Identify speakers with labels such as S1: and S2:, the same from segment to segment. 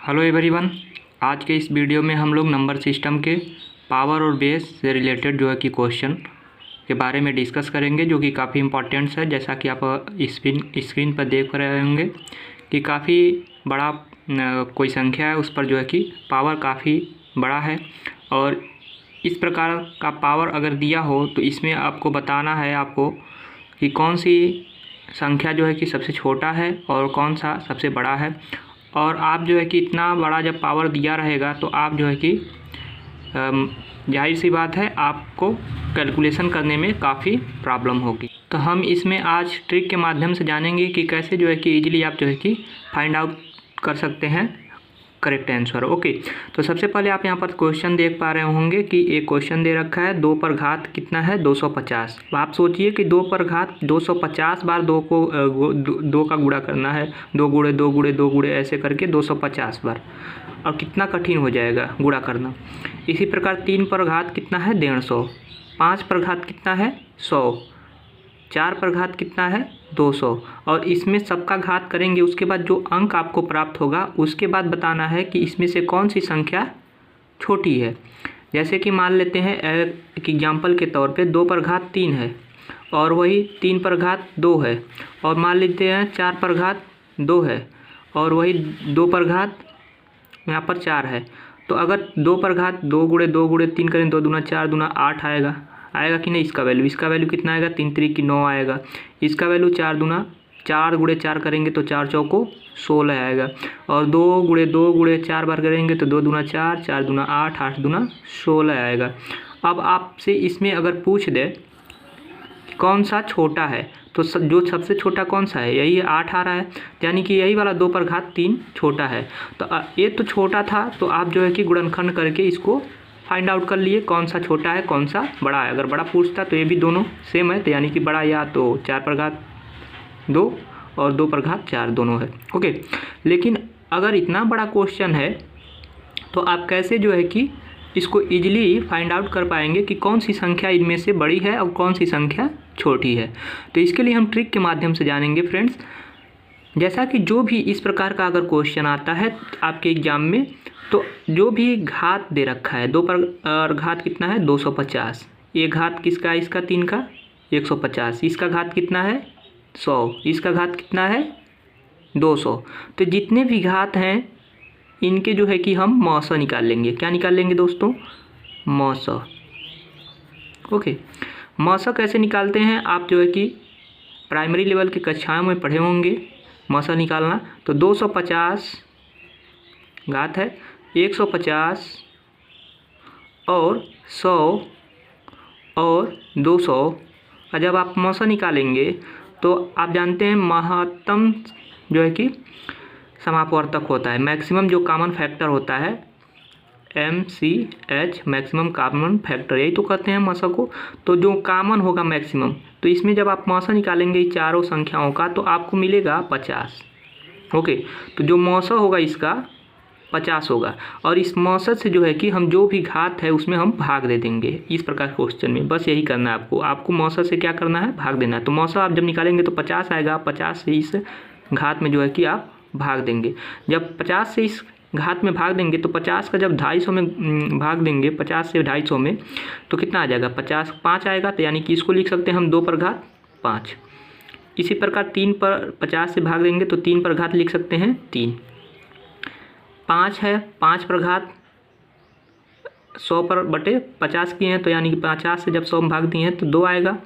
S1: Hello everyone. आज के इस वीडियो में हम लोग नंबर सिस्टम के पावर और बेस से रिलेटेड जो है कि क्वेश्चन के बारे में डिस्कस करेंगे, जो कि काफ़ी इम्पोर्टेंट्स है। जैसा कि आप स्क्रीन पर देख रहे होंगे कि काफ़ी बड़ा कोई संख्या है, उस पर जो है कि पावर काफ़ी बड़ा है। और इस प्रकार का पावर अगर दिया हो तो इसमें आपको बताना है आपको कि कौन सी संख्या जो है कि सबसे छोटा है और कौन सा सबसे बड़ा है। और आप जो है कि इतना बड़ा जब पावर दिया रहेगा तो आप जो है कि जाहिर सी बात है आपको कैलकुलेशन करने में काफ़ी प्रॉब्लम होगी। तो हम इसमें आज ट्रिक के माध्यम से जानेंगे कि कैसे जो है कि इजीली आप जो है कि फाइंड आउट कर सकते हैं करेक्ट आंसर। ओके, तो सबसे पहले आप यहाँ पर क्वेश्चन देख पा रहे होंगे कि एक क्वेश्चन दे रखा है 2 पर घात कितना है 250। आप सोचिए कि 2 पर घात 250 बार 2 को 2 का गुणा करना है, 2 गुणे 2 गुणे 2 गुणे ऐसे करके 250 बार, और कितना कठिन हो जाएगा गुणा करना। इसी प्रकार 3 पर घात कितना है 150, 5 पर घात कितना है 100, 4 पर घात कितना है 200, और इसमें सबका घात करेंगे। उसके बाद जो अंक आपको प्राप्त होगा उसके बाद बताना है कि इसमें से कौन सी संख्या छोटी है। जैसे कि मान लेते हैं एक एग्जाम्पल के तौर पे 2 पर घात 3 है और वही 3 पर घात 2 है, और मान लेते हैं 4 पर घात 2 है और वही 2 पर घात यहाँ पर 4 है। तो अगर 2 पर घात 2 गुणे 2 गुणे 3 करें 2 दूना 4 दूना 8 आएगा कि नहीं। इसका वैल्यू कितना आएगा 3 3 की 9 आएगा। इसका वैल्यू 4 दूना 4 गुणे 4 करेंगे तो 4 चौको 16 आएगा। और 2 गुणे 4 बार करेंगे तो 2 दूना 4, 4 दूना 8, 8 दूना 16 आएगा। अब आपसे इसमें अगर पूछ दे कौन सा छोटा है तो जो सबसे छोटा कौन सा है, यही 8 आ रहा है, यानी कि यही वाला 2 पर घात 3 छोटा है। तो ये तो छोटा था, तो आप जो है कि गुणनखंड करके इसको फाइंड आउट कर लिए कौन सा छोटा है कौन सा बड़ा है। अगर बड़ा पूछता तो ये भी दोनों सेम है, तो यानी कि बड़ा या तो 4 पर घात 2 और 2 पर घात 4 दोनों है। ओके, लेकिन अगर इतना बड़ा क्वेश्चन है तो आप कैसे जो है कि इसको इजीली फाइंड आउट कर पाएंगे कि कौन सी संख्या इनमें से बड़ी है और कौन सी संख्या छोटी है। तो इसके लिए हम ट्रिक के माध्यम से जानेंगे फ्रेंड्स। जैसा कि जो भी इस प्रकार का अगर क्वेश्चन आता है आपके एग्जाम में, तो जो भी घात दे रखा है 2 पर घात कितना है 250, ये घात किसका है इसका 3 का 150, इसका घात कितना है 100, इसका घात कितना है 200। तो जितने भी घात हैं इनके जो है कि हम मौसा निकाल लेंगे। क्या निकाल लेंगे दोस्तों? मौसा। ओके, मौसा कैसे निकालते हैं आप जो है कि प्राइमरी लेवल की कक्षाओं में पढ़े होंगे मौसा निकालना। तो 250 घात है 150 और 100 और 200, और जब आप मौसा निकालेंगे तो आप जानते हैं महत्तम जो है कि समापवर्तक होता है, मैक्सिमम जो कॉमन फैक्टर होता है MCH, मैक्सिमम कॉमन फैक्टर, यही तो कहते हैं मौसा को। तो जो कॉमन होगा मैक्सिमम, तो इसमें जब आप मौसा निकालेंगे चारों संख्याओं का तो आपको मिलेगा 50। ओके, तो जो मौसा होगा इसका 50 होगा, और इस मौसत से जो है कि हम जो भी घात है उसमें हम भाग दे देंगे। इस प्रकार क्वेश्चन में बस यही करना है आपको मौसत से क्या करना है, भाग देना है। तो मौसा आप जब निकालेंगे तो 50 आएगा, 50 से इस घात में जो है कि आप भाग देंगे। जब 50 से इस घात में भाग देंगे तो 50 का जब 250 में भाग देंगे, 50 से 250 में, तो कितना आ जाएगा 50 5 आएगा। तो यानी कि इसको लिख सकते हैं हम 2 पर घात 5। इसी प्रकार 3 पर 50 से भाग देंगे तो 3 पर घात लिख सकते हैं 3। 5 है 5 पर घात 100 पर बटे 50 किए हैं, तो यानी कि 50 से जब 100 में भाग दिए हैं तो 2 आएगा।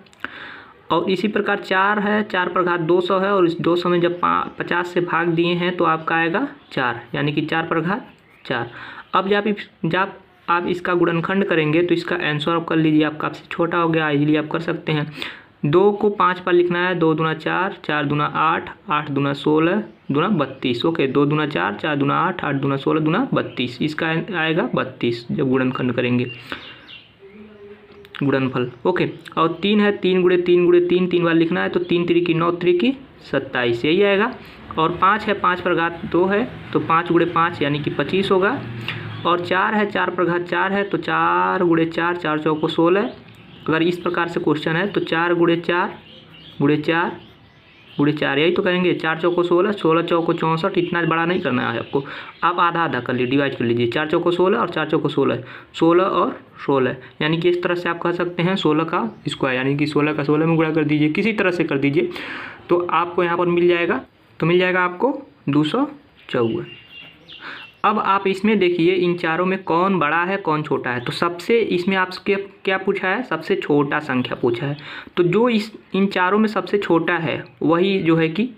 S1: और इसी प्रकार 4 है 4 पर घात 200 है, और इस 200 में जब 50 से भाग दिए हैं तो आपका आएगा 4, यानी कि 4 पर घात 4। अब जब आप इसका गुणनखंड करेंगे तो इसका आंसर आप कर लीजिए, आपका आपसे छोटा हो गया, इजीली आप कर सकते हैं। 2 को 5 पर लिखना है, 2 दूना 4, 4 दूना 8, 8 दूना 16 दूना 32। ओके, 2 दूना 4, 4 दूना 8, 8 दूना 16 दूना 32, इसका आएगा 32 जब गुणनखंड करेंगे गुणनफल। ओके, और 3 है 3 गुणे 3 गुणे 3 3 बार लिखना है, तो 3 3 की 9 3 की 27, यही आएगा। और 5 है 5 पर घात 2 है, तो 5 गुणे 5 यानी कि 25 होगा। और 4 है 4 पर घात 4 है, तो 4 गुणे 4, 4 चौको 16। अगर इस प्रकार से क्वेश्चन है तो 4 गुणे 4 गुणे 4 गुणे 4, यही तो करेंगे। 4 चौको 16, 16 चौको 64, इतना बड़ा नहीं करना है आपको। आप आधा आधा कर लीजिए, डिवाइड कर लीजिए। 4 चौको 16 और 4 चौको 16, 16 और 16, यानी कि इस तरह से आप कह सकते हैं 16 का स्क्वायर, यानी कि 16 का 16 में गुणा कर दीजिए, किसी तरह से कर दीजिए तो आपको यहाँ पर मिल जाएगा, तो मिल जाएगा आपको 254। अब आप इसमें देखिए इन चारों में कौन बड़ा है कौन छोटा है। तो सबसे इसमें आपसे क्या पूछा है, सबसे छोटा संख्या पूछा है। तो जो इन चारों में सबसे छोटा है वही जो है कि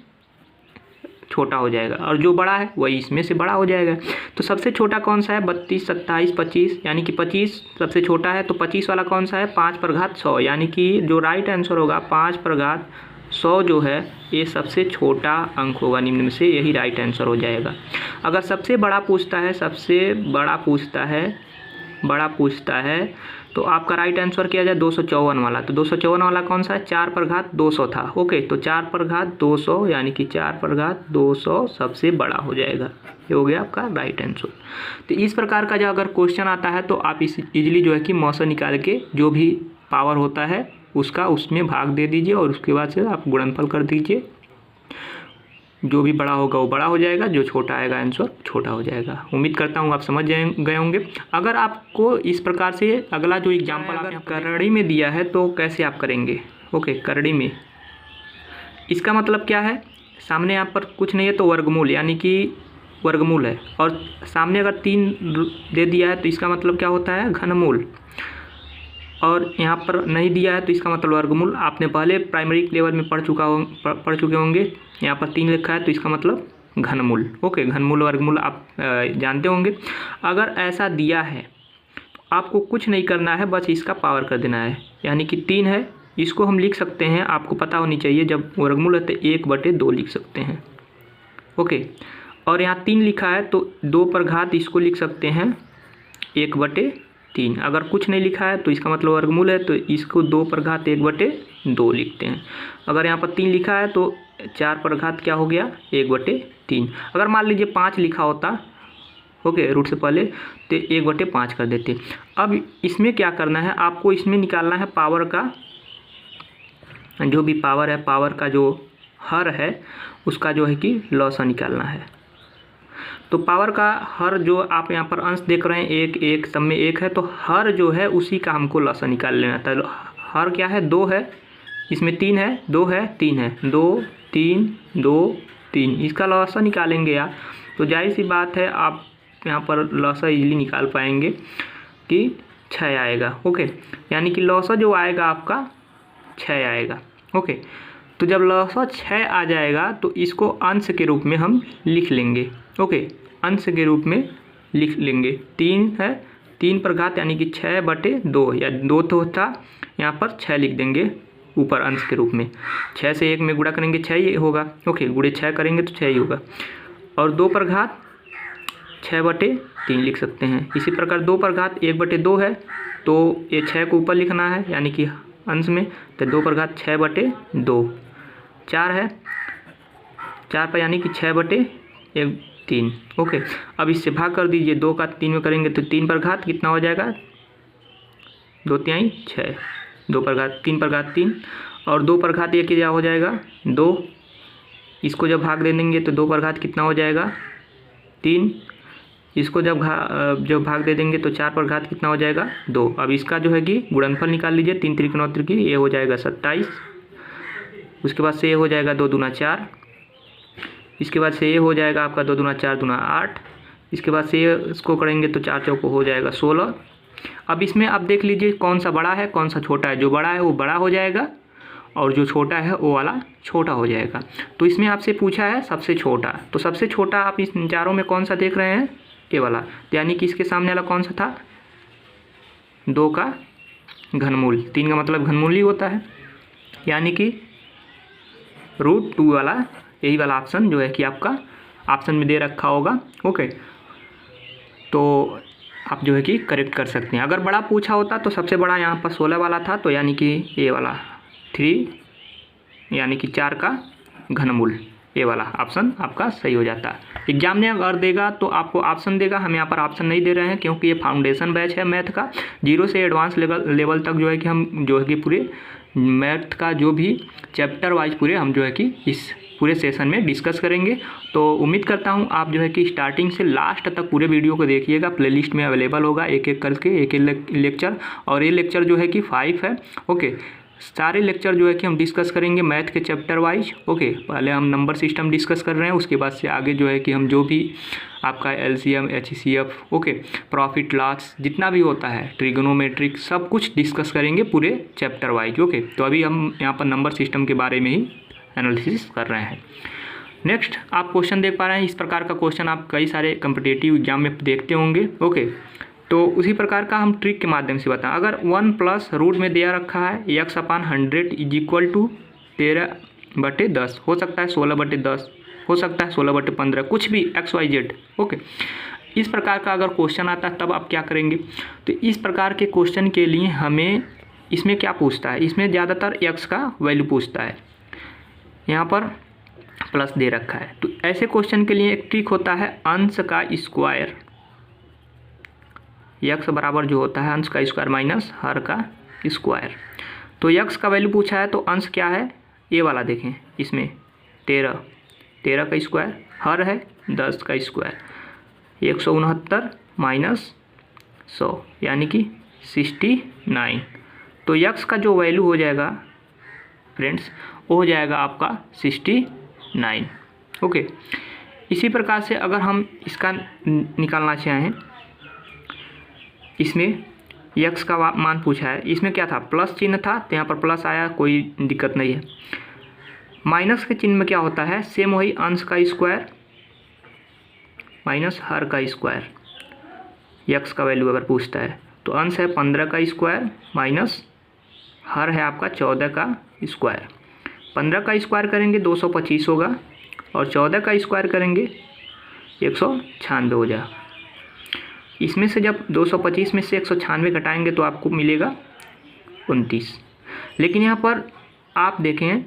S1: छोटा हो जाएगा, और जो बड़ा है वही इसमें से बड़ा हो जाएगा। तो सबसे छोटा कौन सा है, 32, 27, 25, यानी कि 25 सबसे छोटा है। तो 25 वाला कौन सा है, 5/100, यानी कि जो राइट आंसर होगा 5/100 जो है ये सबसे छोटा अंक होगा निम्न में से, यही राइट आंसर हो जाएगा। अगर सबसे बड़ा पूछता है, सबसे बड़ा पूछता है तो आपका राइट आंसर क्या जाए, 254 वाला। तो 254 वाला कौन सा है, 4/200 था। ओके, तो 4/200 यानी कि 4/200 सबसे बड़ा हो जाएगा, ये हो गया आपका राइट आंसर। तो इस प्रकार का जो अगर क्वेश्चन आता है तो आप इस इजीली जो है कि मौसा निकाल के जो भी पावर होता है उसका उसमें भाग दे दीजिए और उसके बाद से आप गुणनफल कर दीजिए। जो भी बड़ा होगा वो बड़ा हो जाएगा, जो छोटा आएगा आंसर छोटा हो जाएगा। उम्मीद करता हूँ आप समझ गए होंगे। अगर आपको इस प्रकार से अगला जो एग्जाम्पल आपने करड़ी में दिया है तो कैसे आप करेंगे। ओके, करड़ी में इसका मतलब क्या है, सामने यहाँ पर कुछ नहीं है तो वर्गमूल, यानी कि वर्गमूल है, और सामने अगर 3 दे दिया है तो इसका मतलब क्या होता है, घनमूल, और यहाँ पर नहीं दिया है तो इसका मतलब वर्गमूल। आपने पहले प्राइमरी लेवल में पढ़ चुके होंगे। यहाँ पर 3 लिखा है तो इसका मतलब घनमूल। ओके, घनमूल वर्गमूल आप जानते होंगे। अगर ऐसा दिया है आपको कुछ नहीं करना है, बस इसका पावर कर देना है, यानी कि 3 है, इसको हम लिख सकते हैं, आपको पता होनी चाहिए जब वर्गमूल है तो 1/2 लिख सकते हैं। ओके, और यहाँ 3 लिखा है तो 2/घात इसको लिख सकते हैं 1/3। अगर कुछ नहीं लिखा है तो इसका मतलब वर्गमूल है तो इसको 2/घात 1/2 लिखते हैं। अगर यहाँ पर 3 लिखा है तो 4/घात क्या हो गया, 1/3। अगर मान लीजिए 5 लिखा होता, ओके, रूट से पहले, तो 1/5 कर देते। अब इसमें क्या करना है, आपको इसमें निकालना है पावर का, जो भी पावर है, पावर का जो हर है उसका जो है कि लॉसा निकालना है। तो पावर का हर जो आप यहाँ पर अंश देख रहे हैं 1 1 सब में 1 है, तो हर जो है उसी का हमको लॉसा निकाल लेना था। हर क्या है, 2 है, इसमें 3 है, 2 है, 3 है, 2 3 2 3, इसका लॉसा निकालेंगे यार। तो जाहिर सी बात है आप यहाँ पर लॉसा इजीली निकाल पाएंगे कि 6 आएगा। ओके, यानी कि लॉसा जो आएगा आपका 6 आएगा। ओके, तो जब लॉसा 6 आ जाएगा तो इसको अंश के रूप में हम लिख लेंगे। ओके, अंश के रूप में लिख लेंगे। 3 है, 3/घात यानी कि 6/2, या 2 तो था, यहाँ पर 6 लिख देंगे ऊपर अंश के रूप में। 6 से 1 में गुणा करेंगे 6 ही होगा। ओके, गुणे 6 करेंगे तो 6 ही होगा, और 2/घात 6/3 लिख सकते हैं। इसी प्रकार 2/घात 1/2 है तो ये 6 को ऊपर लिखना है, यानी कि अंश में, तो 2/घात 6/2। 4 है, 4 पर यानी कि 6/3। ओके, अब इससे भाग कर दीजिए, 2 का 3 में करेंगे तो 3/घात कितना हो जाएगा, 2×3 6, 2/घात 3/3, और 2/घात ये क्या हो जाएगा 2, इसको जब भाग दे देंगे तो 2/घात कितना हो जाएगा 3, इसको जब भाग दे देंगे तो 4/घात कितना हो जाएगा 2। अब इसका जो है कि गुणनफल निकाल लीजिए, 3 त्रिक 9 त्रिक, ये हो जाएगा 27। उसके बाद से ये हो जाएगा 2 दूना 4, इसके बाद से ये हो जाएगा आपका 2 दूना 4 दूना 8, इसके बाद से ये इसको करेंगे तो 4 चौको हो जाएगा 16। अब इसमें आप देख लीजिए कौन सा बड़ा है कौन सा छोटा है। जो बड़ा है वो बड़ा हो जाएगा और जो छोटा है वो वाला छोटा हो जाएगा। तो इसमें आपसे पूछा है सबसे छोटा, तो सबसे छोटा आप इस चारों में कौन सा देख रहे हैं, ये वाला, यानी कि इसके सामने वाला कौन सा था, 2 का घनमूल। 3 का मतलब घनमूल ही होता है, यानी कि √2 वाला, यही वाला ऑप्शन जो है कि आपका ऑप्शन में दे रखा होगा। ओके, तो आप जो है कि करेक्ट कर सकते हैं। अगर बड़ा पूछा होता तो सबसे बड़ा यहाँ पर 16 वाला था, तो यानी कि ये वाला 3, यानी कि 4 का घनमूल, ये वाला ऑप्शन आपका सही हो जाता है। एग्जाम में अगर देगा तो आपको ऑप्शन देगा, हम यहाँ पर ऑप्शन नहीं दे रहे हैं क्योंकि ये फाउंडेशन बैच है मैथ का। 0 से एडवांस लेवल तक जो है कि हम जो है कि पूरे मैथ का जो भी चैप्टर वाइज पूरे हम जो है कि इस पूरे सेशन में डिस्कस करेंगे। तो उम्मीद करता हूँ आप जो है कि स्टार्टिंग से लास्ट तक पूरे वीडियो को देखिएगा। प्लेलिस्ट में अवेलेबल होगा एक एक करके एक एक लेक्चर, और ये लेक्चर जो है कि 5 है। ओके, सारे लेक्चर जो है कि हम डिस्कस करेंगे मैथ के चैप्टर वाइज। ओके, पहले हम नंबर सिस्टम डिस्कस कर रहे हैं, उसके बाद से आगे जो है कि हम जो भी आपका LCM, HCF, okay, profit loss जितना भी होता है, ट्रिगोनोमेट्रिक, सब कुछ डिस्कस करेंगे पूरे चैप्टर वाइज। ओके, तो अभी हम यहाँ पर नंबर सिस्टम के बारे में ही एनालिसिस कर रहे हैं। नेक्स्ट आप क्वेश्चन देख पा रहे हैं, इस प्रकार का क्वेश्चन आप कई सारे कम्पिटिटिव एग्जाम में देखते होंगे। ओके, तो उसी प्रकार का हम ट्रिक के माध्यम से बताएं। अगर 1 प्लस रूट में दिया रखा है x/100 इज इक्वल टू 13/10, हो सकता है 16/10, हो सकता है 16/15, कुछ भी XYZ। ओके, इस प्रकार का अगर क्वेश्चन आता है तब आप क्या करेंगे? तो इस प्रकार के क्वेश्चन के लिए हमें इसमें क्या पूछता है, इसमें ज़्यादातर x का वैल्यू पूछता है, यहाँ पर प्लस दे रखा है। तो ऐसे क्वेश्चन के लिए एक ट्रिक होता है अंश का स्क्वायर, x बराबर जो होता है अंश का स्क्वायर माइनस हर का स्क्वायर। तो x का वैल्यू पूछा है तो अंश क्या है, ये वाला देखें, इसमें 13 का स्क्वायर, हर है 10 का स्क्वायर, 169 माइनस 100 यानी कि 69। तो x का जो वैल्यू हो जाएगा फ्रेंड्स वो हो जाएगा आपका 69। ओके, इसी प्रकार से अगर हम इसका निकालना चाहें, इसमें x का मान पूछा है, इसमें क्या था, प्लस चिन्ह था तो यहाँ पर प्लस आया, कोई दिक्कत नहीं है। माइनस के चिन्ह में क्या होता है, सेम वही अंश का स्क्वायर माइनस हर का स्क्वायर। x का वैल्यू अगर पूछता है तो अंश है 15 का स्क्वायर माइनस हर है आपका 14 का स्क्वायर। 15 का स्क्वायर करेंगे 225 होगा, और 14 का स्क्वायर करेंगे 196 हो जाएगा। इसमें से जब 225 में से 196 घटाएंगे तो आपको मिलेगा 29। लेकिन यहाँ पर आप देखें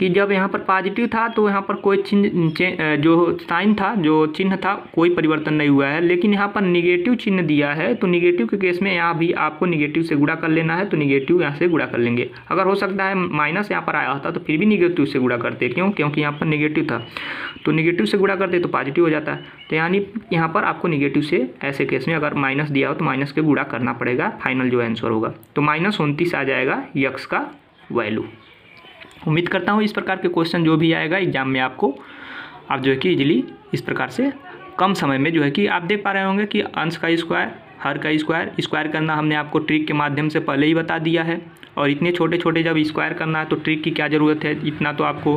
S1: कि जब यहाँ पर पॉजिटिव था तो यहाँ पर कोई चिन्ह जो साइन था, जो चिन्ह था, कोई परिवर्तन नहीं हुआ है। लेकिन यहाँ पर निगेटिव चिन्ह दिया है तो निगेटिव के केस में यहाँ भी आपको निगेटिव से गुणा कर लेना है, तो निगेटिव यहाँ से गुणा कर लेंगे। अगर हो सकता है माइनस यहाँ पर आया होता तो फिर भी निगेटिव से गुणा करते, क्यों, क्योंकि यहाँ पर निगेटिव था, तो निगेटिव से गुणा करते तो पॉजिटिव हो जाता है। तो यानी यहाँ पर आपको निगेटिव से, ऐसे केस में अगर माइनस दिया हो तो माइनस के गुणा करना पड़ेगा, फाइनल जो आंसर होगा। तो -29 आ जाएगा x का वैल्यू। उम्मीद करता हूँ इस प्रकार के क्वेश्चन जो भी आएगा एग्जाम में आपको, आप जो है कि इजीली इस प्रकार से कम समय में जो है कि आप देख पा रहे होंगे कि अंश का स्क्वायर, हर का स्क्वायर करना हमने आपको ट्रिक के माध्यम से पहले ही बता दिया है। और इतने छोटे छोटे जब स्क्वायर करना है तो ट्रिक की क्या ज़रूरत है, इतना तो आपको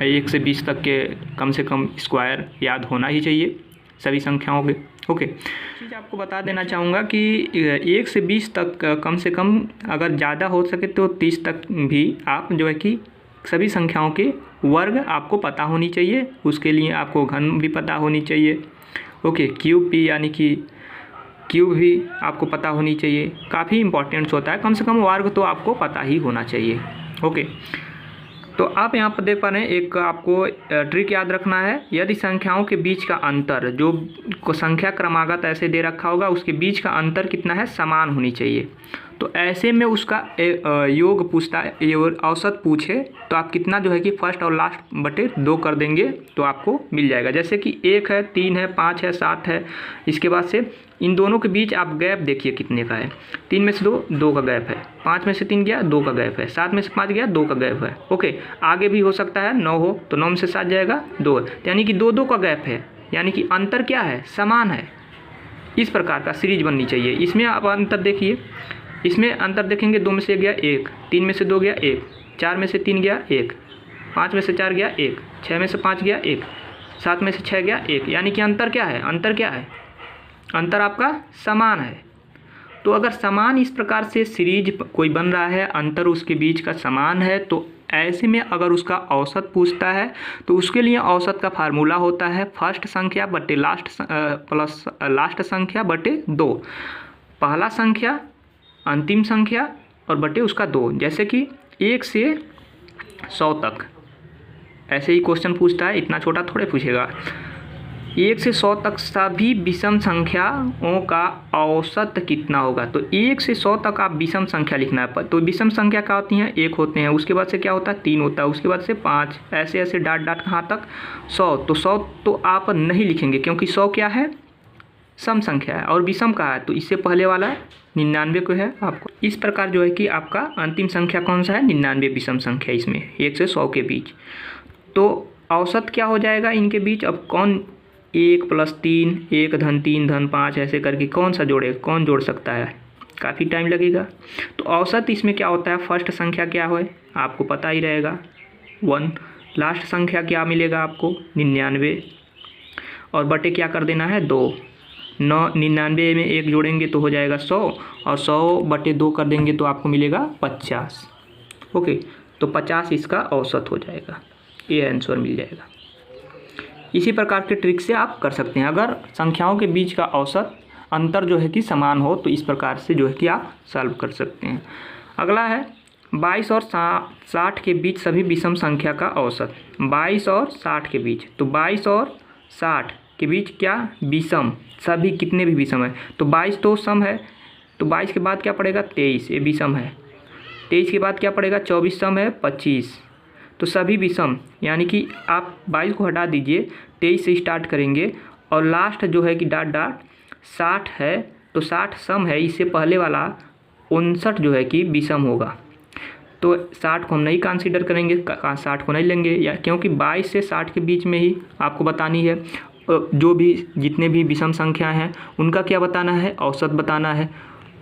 S1: 1 से 20 तक के कम से कम स्क्वायर याद होना ही चाहिए सभी संख्याओं के। ओके, चीज़ आपको बता देना चाहूँगा कि 1 से 20 तक कम से कम, अगर ज़्यादा हो सके तो 30 तक भी आप जो है कि सभी संख्याओं के वर्ग आपको पता होनी चाहिए। उसके लिए आपको घन भी पता होनी चाहिए। ओके, क्यूब भी, यानी कि क्यूब भी आपको पता होनी चाहिए, काफ़ी इंपॉर्टेंट होता है। कम से कम वर्ग तो आपको पता ही होना चाहिए। ओके, तो आप यहाँ पर देख पा रहे हैं, एक आपको ट्रिक याद रखना है, यदि संख्याओं के बीच का अंतर, जो को संख्या क्रमागत ऐसे दे रखा होगा, उसके बीच का अंतर कितना है, समान होनी चाहिए। तो ऐसे में उसका योग पूछता है, औसत पूछे तो आप कितना जो है कि फर्स्ट और लास्ट बटे 2 कर देंगे तो आपको मिल जाएगा। जैसे कि 1 है, 3 है, 5 है, 7 है, इसके बाद से इन दोनों के बीच आप गैप देखिए कितने का है। 3 में से 2 का गैप है, 5 में से 3 गया 2 का गैप है, 7 में से 5 गया 2 का गैप है। ओके, आगे भी हो सकता है 9 हो तो 9 में से 7 जाएगा 2, यानी कि 2 का गैप है, यानी कि अंतर क्या है, समान है। इस प्रकार का सीरीज बननी चाहिए। इसमें आप अंतर देखिए, इसमें अंतर देखेंगे, 2 में से 1 गया 1, 3 में से 2 गया 1, 4 में से 3 गया 1, 5 में से 4 गया 1, 6 में से 5 गया 1, 7 में से 6 गया 1, यानी कि अंतर क्या है, अंतर क्या है, अंतर आपका समान है। तो अगर समान इस प्रकार से सीरीज कोई बन रहा है, अंतर उसके बीच का समान है, तो ऐसे में अगर उसका औसत पूछता है तो उसके लिए औसत का फार्मूला होता है फर्स्ट संख्या बटे लास्ट प्लस लास्ट संख्या बटे 2। पहला संख्या, अंतिम संख्या और बटे उसका 2। जैसे कि 1 से 100 तक ऐसे ही क्वेश्चन पूछता है, इतना छोटा थोड़े पूछेगा। 1 से 100 तक सभी विषम संख्याओं का औसत कितना होगा। तो 1 से 100 तक आप विषम संख्या लिखना है। तो विषम संख्या क्या होती हैं, 1 होते हैं, उसके बाद से क्या होता है 3 होता है, उसके बाद से 5, ऐसे ऐसे डाट डाट कहाँ तक 100। तो 100 तो आप नहीं लिखेंगे क्योंकि 100 क्या है, सम संख्या है, और विषम का है तो इससे पहले वाला 99 को है आपको। इस प्रकार जो है कि आपका अंतिम संख्या कौन सा है, 99 विषम संख्या इसमें 1 से 100 के बीच। तो औसत क्या हो जाएगा इनके बीच, अब कौन 1 + 3, 1 + 3 + 5 ऐसे करके कौन सा जोड़े, कौन जोड़ सकता है, काफ़ी टाइम लगेगा। तो औसत इसमें क्या होता है, फर्स्ट संख्या क्या है आपको पता ही रहेगा 1, लास्ट संख्या क्या मिलेगा आपको 99, और बटे क्या कर देना है 2। 99 में 1 जोड़ेंगे तो हो जाएगा 100, और 100/2 कर देंगे तो आपको मिलेगा 50। ओके, तो 50 इसका औसत हो जाएगा, ये आंसर मिल जाएगा। इसी प्रकार के ट्रिक से आप कर सकते हैं। अगर संख्याओं के बीच का औसत अंतर जो है कि समान हो तो इस प्रकार से जो है कि आप सॉल्व कर सकते हैं। अगला है 22 और 60 के बीच सभी विषम संख्या का औसत। 22 और 60 के बीच, तो 22 और 60 के बीच क्या विषम, सभी कितने भी विषम है, तो 22 तो सम है, तो 22 के बाद क्या पड़ेगा 23, ये विषम है। 23 के बाद क्या पड़ेगा 24 सम है, 25, तो सभी विषम, यानी कि आप 22 को हटा दीजिए, 23 से स्टार्ट करेंगे, और लास्ट जो है कि डाट डाट 60 है, तो 60 सम है, इससे पहले वाला 59 जो है कि विषम होगा। तो 60 को हम नहीं कंसीडर करेंगे, 60 को नहीं लेंगे, या क्योंकि 22 से 60 के बीच में ही आपको बतानी है, जो भी जितने भी विषम संख्या हैं उनका क्या बताना है, औसत बताना है।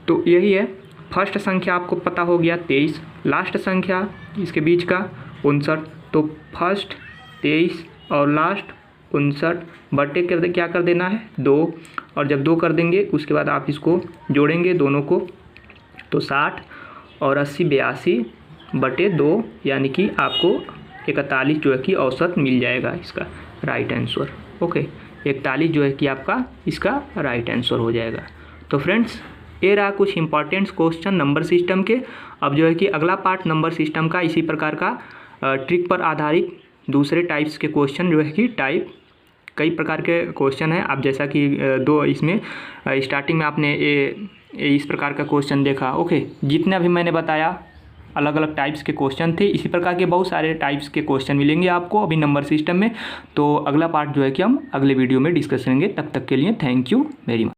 S1: तो यही है, फर्स्ट संख्या आपको पता हो गया 23, लास्ट संख्या इसके बीच का 59, तो फर्स्ट 23 और लास्ट 59 बटे कर क्या कर देना है 2, और जब 2 कर देंगे उसके बाद आप इसको जोड़ेंगे दोनों को, तो 60 और 80 82/2, यानी कि आपको 41 जो है कि औसत मिल जाएगा इसका राइट आंसर। ओके, 41 जो है कि आपका इसका राइट आंसर हो जाएगा। तो फ्रेंड्स, ये रहा कुछ इंपॉर्टेंट क्वेश्चन नंबर सिस्टम के। अब जो है कि अगला पार्ट नंबर सिस्टम का इसी प्रकार का ट्रिक पर आधारित दूसरे टाइप्स के क्वेश्चन जो है कि कई प्रकार के क्वेश्चन हैं। आप जैसा कि दो इसमें स्टार्टिंग में आपने इस प्रकार का क्वेश्चन देखा। ओके, जितने अभी मैंने बताया अलग अलग टाइप्स के क्वेश्चन थे, इसी प्रकार के बहुत सारे टाइप्स के क्वेश्चन मिलेंगे आपको अभी नंबर सिस्टम में। तो अगला पार्ट जो है कि हम अगले वीडियो में डिस्कस करेंगे। तब तक के लिए थैंक यू वेरी मच।